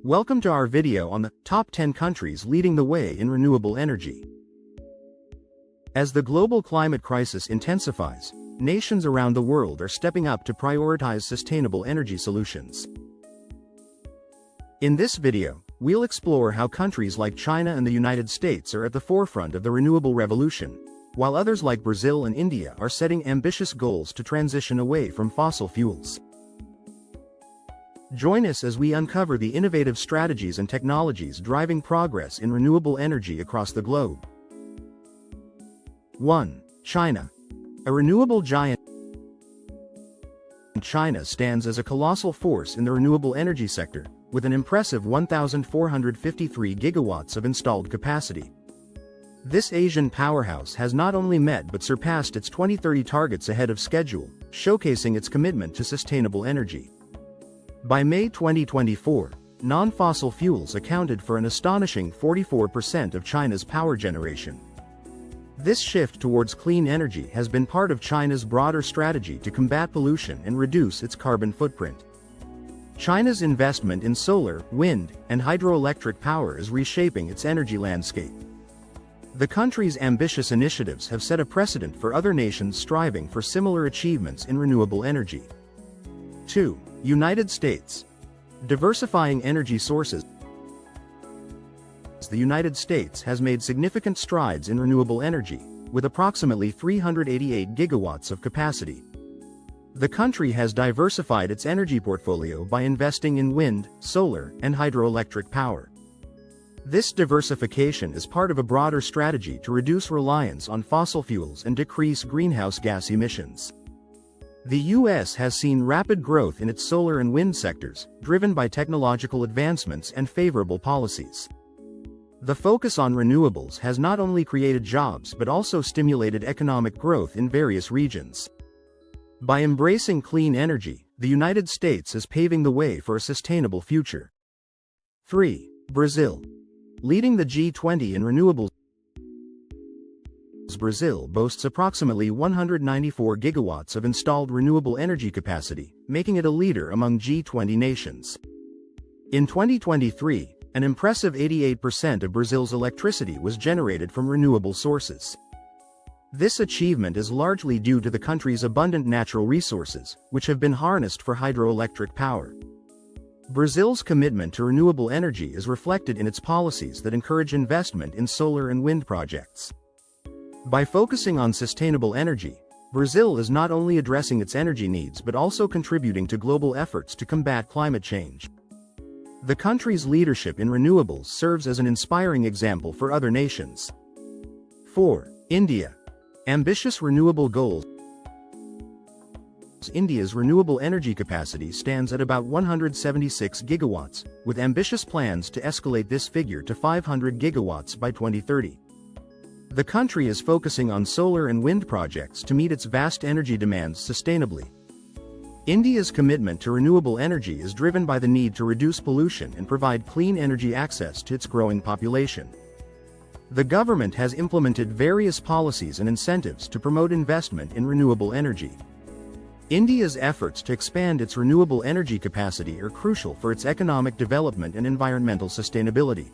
Welcome to our video on the top 10 countries leading the way in renewable energy. As the global climate crisis intensifies, nations around the world are stepping up to prioritize sustainable energy solutions. In this video, we'll explore how countries like China and the United States are at the forefront of the renewable revolution, while others like Brazil and India are setting ambitious goals to transition away from fossil fuels. Join us as we uncover the innovative strategies and technologies driving progress in renewable energy across the globe. 1. China. A renewable giant. China stands as a colossal force in the renewable energy sector, with an impressive 1,453 gigawatts of installed capacity. This Asian powerhouse has not only met but surpassed its 2030 targets ahead of schedule, showcasing its commitment to sustainable energy. By May 2024, non-fossil fuels accounted for an astonishing 44% of China's power generation. This shift towards clean energy has been part of China's broader strategy to combat pollution and reduce its carbon footprint. China's investment in solar, wind, and hydroelectric power is reshaping its energy landscape. The country's ambitious initiatives have set a precedent for other nations striving for similar achievements in renewable energy. 2. United States. Diversifying energy sources. The United States has made significant strides in renewable energy, with approximately 388 gigawatts of capacity. The country has diversified its energy portfolio by investing in wind, solar, and hydroelectric power. This diversification is part of a broader strategy to reduce reliance on fossil fuels and decrease greenhouse gas emissions. The U.S. has seen rapid growth in its solar and wind sectors, driven by technological advancements and favorable policies. The focus on renewables has not only created jobs but also stimulated economic growth in various regions. By embracing clean energy, the United States is paving the way for a sustainable future. 3. Brazil. Leading the G20 in renewables. Brazil boasts approximately 194 gigawatts of installed renewable energy capacity, making it a leader among G20 nations. In 2023, an impressive 88% of Brazil's electricity was generated from renewable sources. This achievement is largely due to the country's abundant natural resources, which have been harnessed for hydroelectric power. Brazil's commitment to renewable energy is reflected in its policies that encourage investment in solar and wind projects. By focusing on sustainable energy, Brazil is not only addressing its energy needs but also contributing to global efforts to combat climate change. The country's leadership in renewables serves as an inspiring example for other nations. 4. India. Ambitious renewable goals. India's renewable energy capacity stands at about 176 gigawatts, with ambitious plans to escalate this figure to 500 gigawatts by 2030. The country is focusing on solar and wind projects to meet its vast energy demands sustainably. India's commitment to renewable energy is driven by the need to reduce pollution and provide clean energy access to its growing population. The government has implemented various policies and incentives to promote investment in renewable energy. India's efforts to expand its renewable energy capacity are crucial for its economic development and environmental sustainability.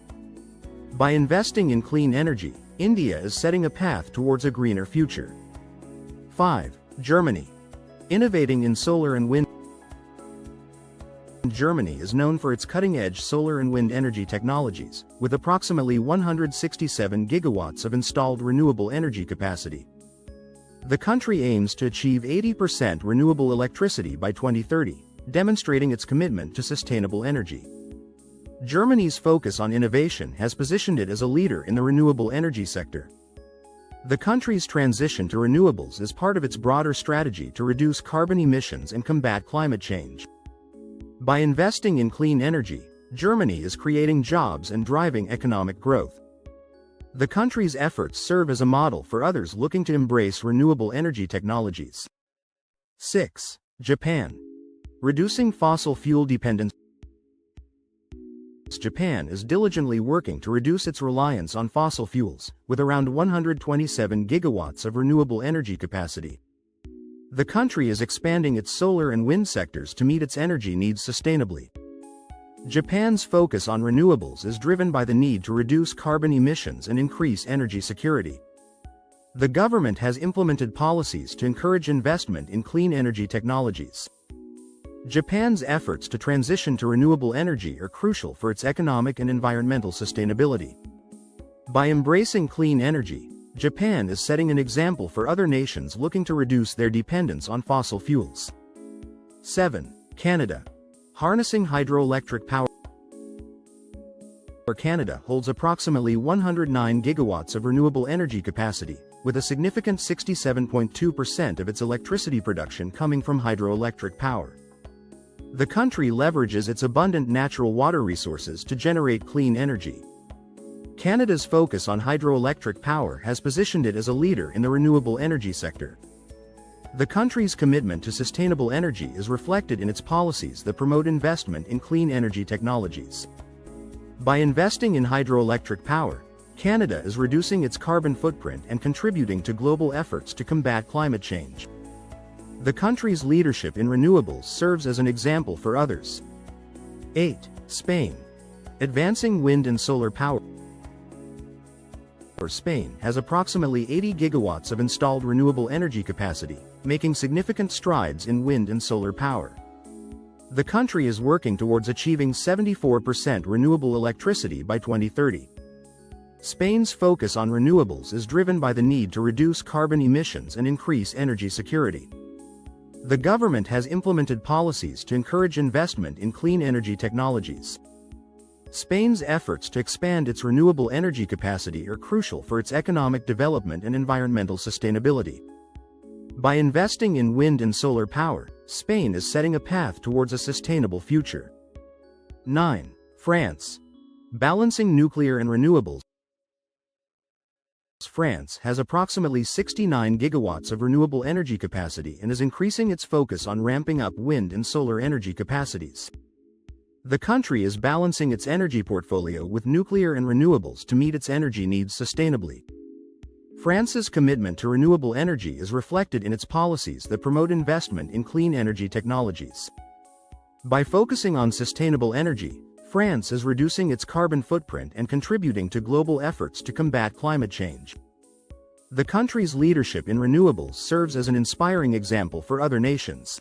By investing in clean energy, India is setting a path towards a greener future. 5. Germany. Innovating in solar and wind. Germany is known for its cutting-edge solar and wind energy technologies, with approximately 167 gigawatts of installed renewable energy capacity. The country aims to achieve 80% renewable electricity by 2030, demonstrating its commitment to sustainable energy. Germany's focus on innovation has positioned it as a leader in the renewable energy sector. The country's transition to renewables is part of its broader strategy to reduce carbon emissions and combat climate change. By investing in clean energy, Germany is creating jobs and driving economic growth. The country's efforts serve as a model for others looking to embrace renewable energy technologies. 6. Japan. Reducing fossil fuel dependence. Japan is diligently working to reduce its reliance on fossil fuels, with around 127 gigawatts of renewable energy capacity. The country is expanding its solar and wind sectors to meet its energy needs sustainably. Japan's focus on renewables is driven by the need to reduce carbon emissions and increase energy security. The government has implemented policies to encourage investment in clean energy technologies. Japan's efforts to transition to renewable energy are crucial for its economic and environmental sustainability. By embracing clean energy, Japan is setting an example for other nations looking to reduce their dependence on fossil fuels. 7. Canada. Harnessing hydroelectric power. Canada holds approximately 109 gigawatts of renewable energy capacity, with a significant 67.2% of its electricity production coming from hydroelectric power. The country leverages its abundant natural water resources to generate clean energy. Canada's focus on hydroelectric power has positioned it as a leader in the renewable energy sector. The country's commitment to sustainable energy is reflected in its policies that promote investment in clean energy technologies. By investing in hydroelectric power, Canada is reducing its carbon footprint and contributing to global efforts to combat climate change. The country's leadership in renewables serves as an example for others. 8. Spain. Advancing wind and solar power. Spain has approximately 80 gigawatts of installed renewable energy capacity, making significant strides in wind and solar power. The country is working towards achieving 74% renewable electricity by 2030. Spain's focus on renewables is driven by the need to reduce carbon emissions and increase energy security. The government has implemented policies to encourage investment in clean energy technologies. Spain's efforts to expand its renewable energy capacity are crucial for its economic development and environmental sustainability. By investing in wind and solar power, Spain is setting a path towards a sustainable future. 9. France. Balancing nuclear and renewables. France has approximately 69 gigawatts of renewable energy capacity and is increasing its focus on ramping up wind and solar energy capacities. The country is balancing its energy portfolio with nuclear and renewables to meet its energy needs sustainably. France's commitment to renewable energy is reflected in its policies that promote investment in clean energy technologies. By focusing on sustainable energy, France is reducing its carbon footprint and contributing to global efforts to combat climate change. The country's leadership in renewables serves as an inspiring example for other nations.